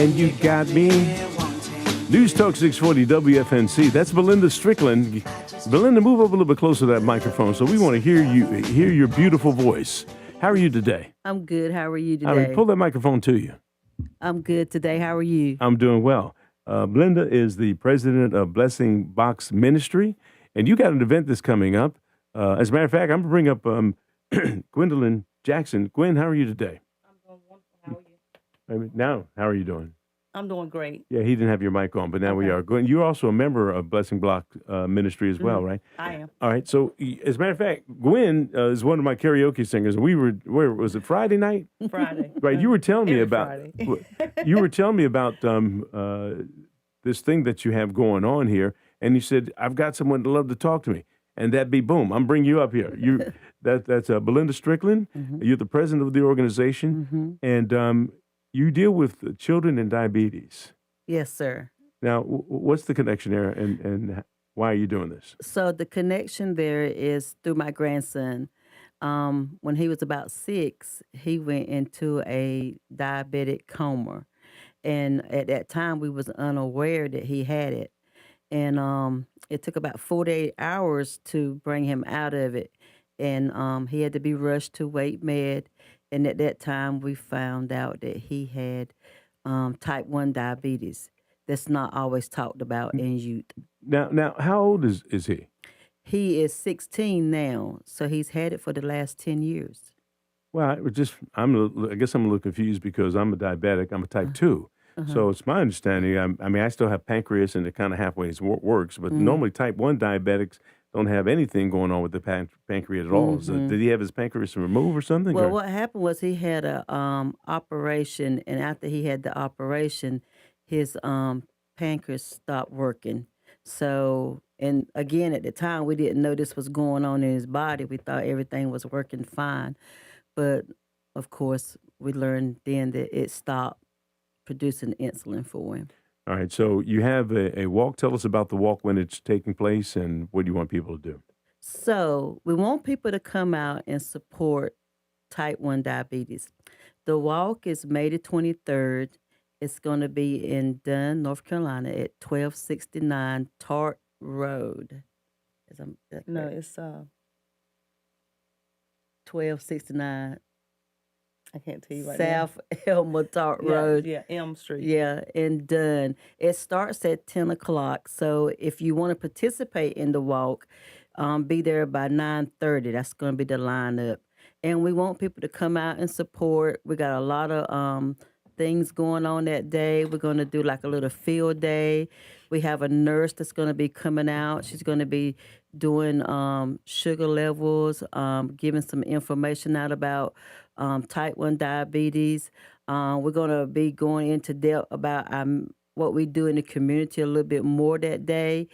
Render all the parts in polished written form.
And you got me. News Talk 640 WFNC. That's Belinda Strickland. Belinda, move up a little bit closer to that microphone so we want to hear your beautiful voice. How are you today? I'm good. How are you today? All right, pull that microphone to you. I'm good today. How are you? I'm doing well. Belinda is the president of Blessing Box Ministry, and you got an event that's coming up. As a matter of fact, I'm going to bring up Gwendolyn Jackson. Gwen, how are you today? I'm doing wonderful. How are you? Now, how are you doing? I'm doing great. Yeah, he didn't have your mic on, but now we Okay. are. Gwen, you're also a member of Blessing Block Ministry as well, right? I am. All right. So, as a matter of fact, Gwen is one of my karaoke singers. We were, where was it, Friday night? Friday. Right. You were telling me Every about. Friday. You were telling me about this thing that you have going on here, and you said, "I've got someone to love to talk to me," and that'd be boom. I'm bringing you up here. That's Belinda Strickland. Mm-hmm. You're the president of the organization, and you deal with children and diabetes. Yes, sir. Now, what's the connection there, and why are you doing this? So the connection there is through my grandson. When he was about 6, he went into a diabetic coma. And at that time, we was unaware that he had it. And it took about 48 hours to bring him out of it. And he had to be rushed to Weight Med. And at that time, we found out that he had type 1 diabetes. That's not always talked about in youth. Now, how old is he? He is 16 now, so he's had it for the last 10 years. Well, I guess I'm a little confused because I'm a diabetic. I'm a type 2. So it's my understanding. I mean, I still have pancreas, and it kind of halfway works. But normally, type 1 diabetics don't have anything going on with the pancreas at all. So did he have his pancreas removed or something? Well, or? what happened was he had a operation, and after he had the operation, his pancreas stopped working. So, and again, at the time, we didn't know this was going on in his body. We thought everything was working fine. But, of course, we learned then that it stopped producing insulin for him. All right. So you have a walk. Tell us about the walk, when it's taking place, and what do you want people to do? So we want people to come out and support type 1 diabetes. The walk is May the 23rd. It's going to be in Dunn, North Carolina at 1269 Tart Road. No, it's 1269 I can't tell you right now. South Elmer Tart Road. Yeah, Elm Street. Yeah, in Dunn. It starts at 10 o'clock. So if you want to participate in the walk, be there by 9:30. That's going to be the lineup. And we want people to come out and support. We got a lot of things going on that day. We're going to do like a little field day. We have a nurse that's going to be coming out. She's going to be doing sugar levels, giving some information out about type 1 diabetes. We're going to be going into depth about what we do in the community a little bit more that day.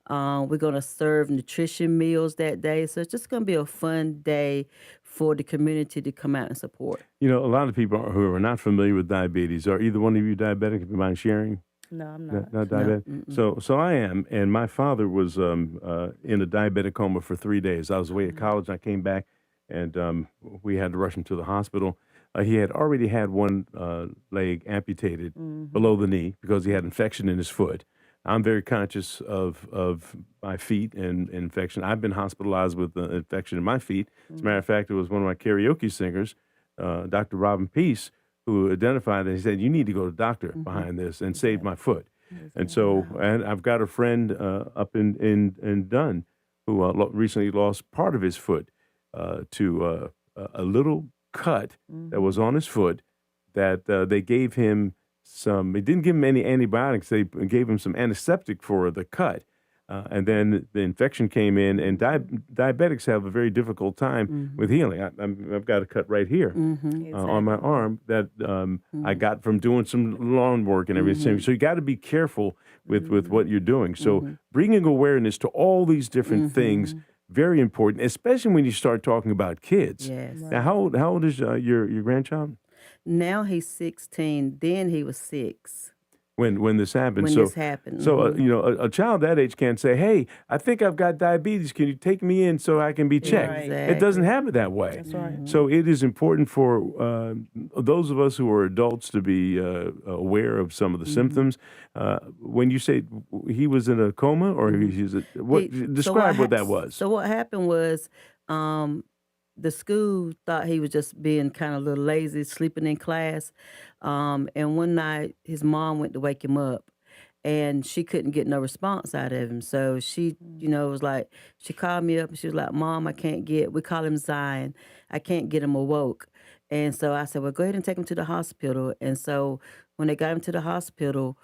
We're going to serve nutrition meals that day. So it's just going to be a fun day for the community to come out and support. You know, a lot of people who are not familiar with diabetes, are either one of you diabetic, if you mind sharing? No, I'm not. Not diabetic? So I am, and my father was in a diabetic coma for 3 days. I was away at college, and I came back, and we had to rush him to the hospital. He had already had one leg amputated below the knee because he had infection in his foot. I'm very conscious of my feet and infection. I've been hospitalized with infection in my feet. As a matter of fact, it was one of my karaoke singers, Dr. Robin Peace, who identified that. He said, "You need to go to the doctor behind this," and saved my foot. And so, and I've got a friend up in Dunn who recently lost part of his foot to a little cut that was on his foot that they gave him they didn't give him any antibiotics. They gave him some antiseptic for the cut. And then the infection came in, and diabetics have a very difficult time with healing. I've got a cut right here on my arm that I got from doing some lawn work and everything. So you got to be careful with what you're doing. So bringing awareness to all these different things, very important, especially when you start talking about kids. Yes. Now, how old is your grandchild? Now he's 16. Then he was 6. when this happened. When this happened. So you know, a child that age can't say, "Hey, I think I've got diabetes. Can you take me in so I can be checked?" Right. It doesn't happen that way. That's right. So it is important for those of us who are adults to be aware of some of the symptoms. When you say he was in a coma, or describe what that was. So what happened was, the school thought he was just being kind of a little lazy, sleeping in class. And one night, his mom went to wake him up, and she couldn't get no response out of him. So she, was like, she called me up, and she was like, "Mom, we call him Zion. I can't get him awoke." And so I said, "Well, go ahead and take him to the hospital." And so when they got him to the hospital,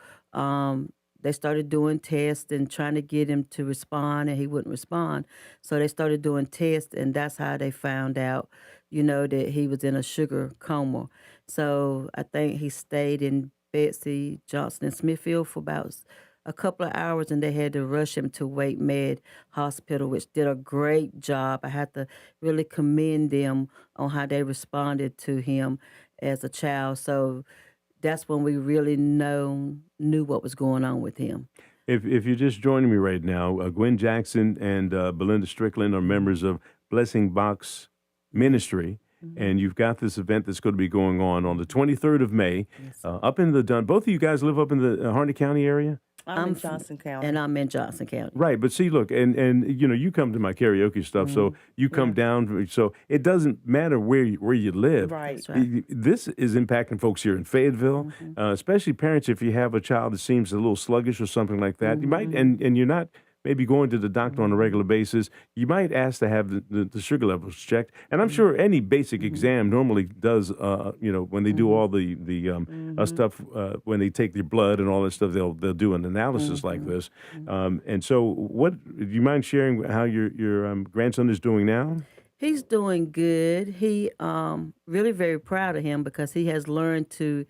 they started doing tests and trying to get him to respond, and he wouldn't respond. So they started doing tests, and that's how they found out, that he was in a sugar coma. So I think he stayed in Betsy Johnson and Smithfield for about a couple of hours, and they had to rush him to Wake Med Hospital, which did a great job. I had to really commend them on how they responded to him as a child. So that's when we really knew what was going on with him. If you're just joining me right now, Gwen Jackson and Belinda Strickland are members of Blessing Box Ministry, and you've got this event that's going to be going on the 23rd of May, up in the Dun. Both of you guys live up in the Harney County area? I'm in Johnson County. And I'm in Johnson County. Right, but see, look, and you come to my karaoke stuff, so you come down, so it doesn't matter where you live. Right. That's right. This is impacting folks here in Fayetteville, especially parents. If you have a child that seems a little sluggish or something like that, you might, and you're not maybe going to the doctor on a regular basis, you might ask to have the sugar levels checked. And I'm sure any basic exam normally does, when they do all the stuff, when they take your blood and all that stuff, they'll do an analysis like this. And so, do you mind sharing how your grandson is doing now? He's doing good. He really very proud of him because he has learned to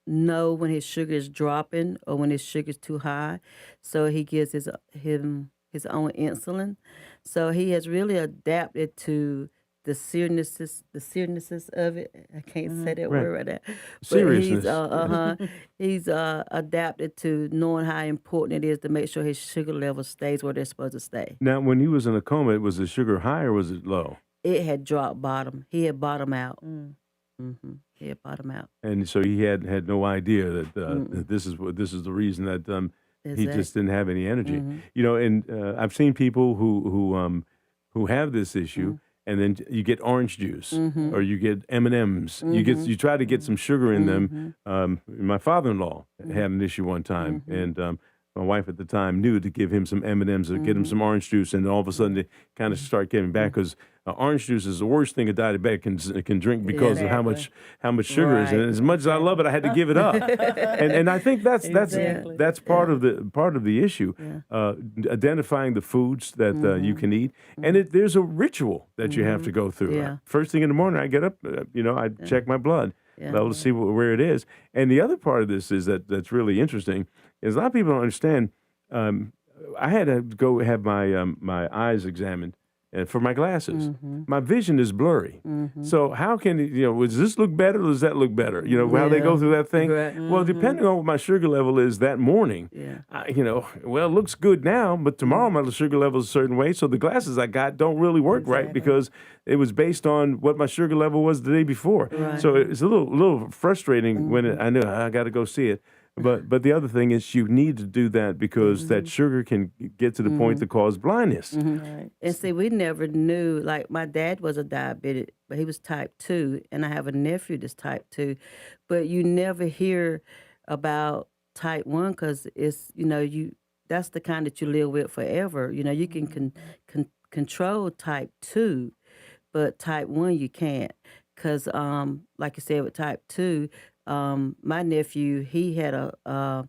know when his sugar is dropping or when his sugar is too high. So he gives his own insulin. So he has really adapted to the seriousness of it. I can't say that word right there. But Seriousness. He's adapted to knowing how important it is to make sure his sugar level stays where they're supposed to stay. Now, when he was in a coma, was the sugar high or was it low? It had dropped bottom. He had bottomed out. He had bottomed out. And so he had no idea that this is the reason that he just didn't have any energy. And I've seen people who have this issue, and then you get orange juice or you get M&Ms. You try to get some sugar in them. My father-in-law had an issue one time, and my wife at the time knew to give him some M&Ms or get him some orange juice, and all of a sudden they kind of start getting back because orange juice is the worst thing a diabetic can drink because of how much sugar is in it. As much as I love it, I had to give it up, and I think that's part of the issue. Identifying the foods that you can eat, and there's a ritual that you have to go through. First thing in the morning, I get up, I check my blood level to see where it is. And the other part of this is that's really interesting is a lot of people don't understand. I had to go have my eyes examined for my glasses. My vision is blurry. So how can does this look better or does that look better? How they go through that thing. Right. Well, depending on what my sugar level is that morning, it looks good now, but tomorrow my sugar level is a certain way. So the glasses I got don't really work right because it was based on what my sugar level was the day before. Right. So it's a little frustrating when I knew I got to go see it. But the other thing is you need to do that because that sugar can get to the point to cause blindness. Right. And see, we never knew, like my dad was a diabetic, but he was type 2, and I have a nephew that's type 2. But you never hear about type 1 because it's, that's the kind that you live with forever. You can control type 2, but type 1 you can't. Because, like you said, with type 2, my nephew, he had a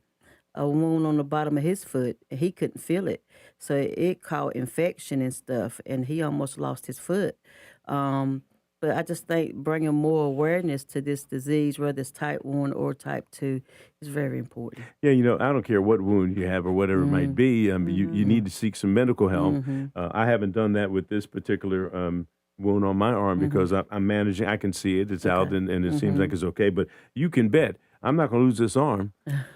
wound on the bottom of his foot, and he couldn't feel it. So it caused infection and stuff, and he almost lost his foot. But I just think bringing more awareness to this disease, whether it's type 1 or type 2, is very important. Yeah, I don't care what wound you have or whatever it might be. You need to seek some medical help. I haven't done that with this particular wound on my arm because I'm managing. I can see it. It's out, and it seems like it's okay. But you can bet I'm not going to lose this arm.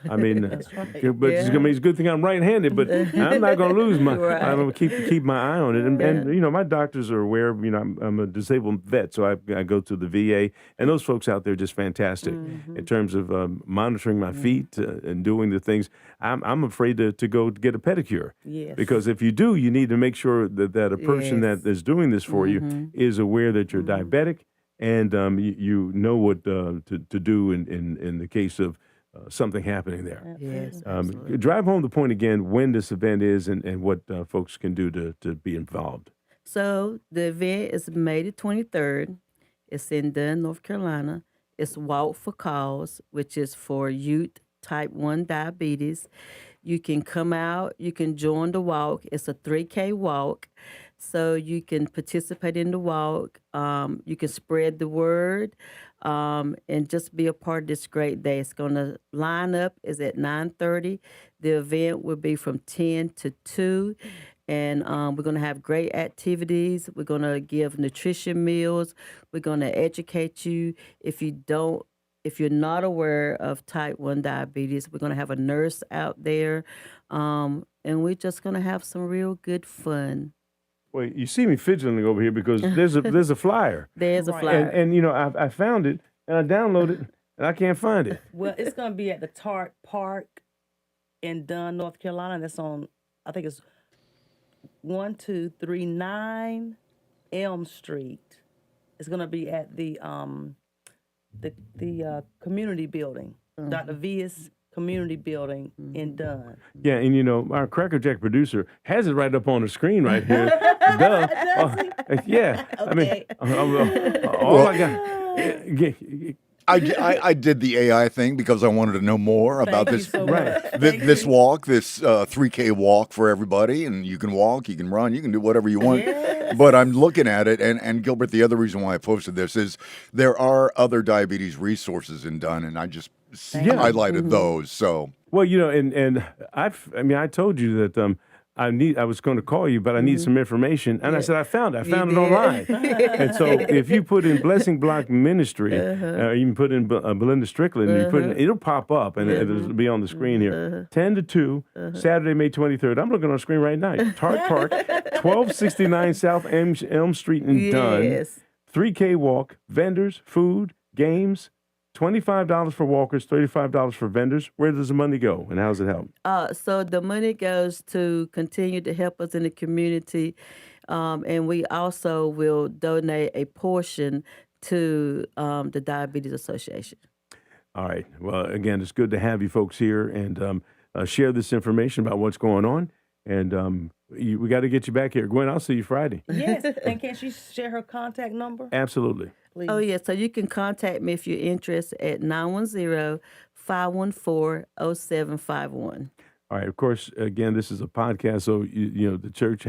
I mean, That's right. but it's a good thing I'm right-handed, but I'm not going to lose my. Right. I'm going to keep my eye on it. And you know, my doctors are aware. You know, I'm a disabled vet, so I go to the VA, and those folks out there are just fantastic in terms of monitoring my feet and doing the things. I'm afraid to go get a pedicure. Yes. Because if you do, you need to make sure that a person Yes. that is doing this for you is aware that you're diabetic, and you know what to do in the case of something happening there. Yes, absolutely. Drive home the point again when this event is and what folks can do to be involved. So the event is May the 23rd. It's in Dunn, North Carolina. It's Walk for Cause, which is for youth type 1 diabetes. You can come out, you can join the walk. It's a 3K walk. So you can participate in the walk. You can spread the word and just be a part of this great day. It's going to line up is at 9:30. The event will be from 10 to 2. And we're going to have great activities. We're going to give nutrition meals. We're going to educate you. If you're not aware of type 1 diabetes, we're going to have a nurse out there. And we're just going to have some real good fun. Well, you see me fidgeting over here because there's a flyer. There's a Right. flyer. And you know, I found it and I downloaded it and I can't find it. Well, it's going to be at the Tart Park in Dunn, North Carolina. That's on, I think it's 1239 Elm Street. It's going to be at the community building, Dr. Via's community building in Dunn. Yeah, and you know, our Cracker Jack producer has it right up on the screen right here. Duh. Yeah. I mean, all I got. I did the AI thing because I wanted to know more about Thank you this so Right. much. this walk, this 3K walk for everybody, and you can walk, you can run, you can do whatever you want. Yes. But I'm looking at it, and Gilbert, the other rean why I posted this is there are other diabetes resources in Dunn, and I just highlighted those. So Well, you know, and I told you that I was going to call you, but I need some information, and I said I found it did. online. And so if you put in Blessing Block Ministry, you can put in Belinda Strickland, you put in, it'll pop up and it'll be on the screen here. 10 to 2, Saturday, May 23rd. I'm looking on the screen right now. Tart Park, 1269 South Elm Street in Dunn. Yes. 3K walk, vendors, food, games. $25 for walkers, $35 for vendors. Where does the money go, and how does it help? So the money goes to continue to help us in the community, and we also will donate a portion to the Diabetes Association. All right. Well, again, it's good to have you folks here and share this information about what's going on. And we got to get you back here. Gwen, I'll see you Friday. Yes, and can she share her contact number? Absolutely. Please. Oh, yeah. So you can contact me if you're interested at 910-514-0751. All right. Of course, again, this is a podcast, so you know the church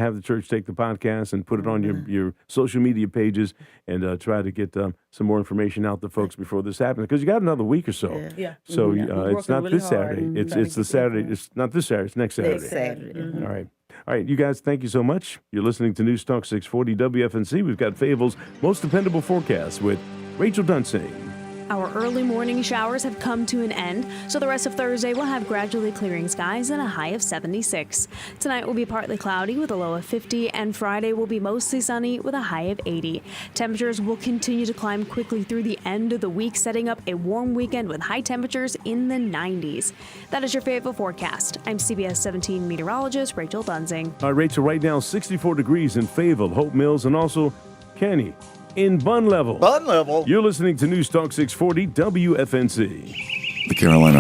take the podcast and put it on your social media pages and try to get some more information out to folks before this happens because you got another week or so. Yeah. So We're it's not working this really hard Saturday. It's trying to the get Saturday. that. It's not this Saturday. It's next Saturday. Next Saturday. All right. All right, you guys, thank you so much. You're listening to News Talk 640 WFNC. We've got Fayetteville's most dependable forecast with Rachel Dunsing. Our early morning showers have come to an end, so the rest of Thursday will have gradually clearing skies and a high of 76. Tonight will be partly cloudy with a low of 50, and Friday will be mostly sunny with a high of 80. Temperatures will continue to climb quickly through the end of the week, setting up a warm weekend with high temperatures in the 90s. That is your Fayetteville forecast. I'm CBS 17 meteorologist Rachel Dunsing. All right, Rachel, right now 64 degrees in Fayetteville, Hope Mills, and also Kenny in Bun Level. Bun Level. You're listening to News Talk 640 WFNC. The Carolina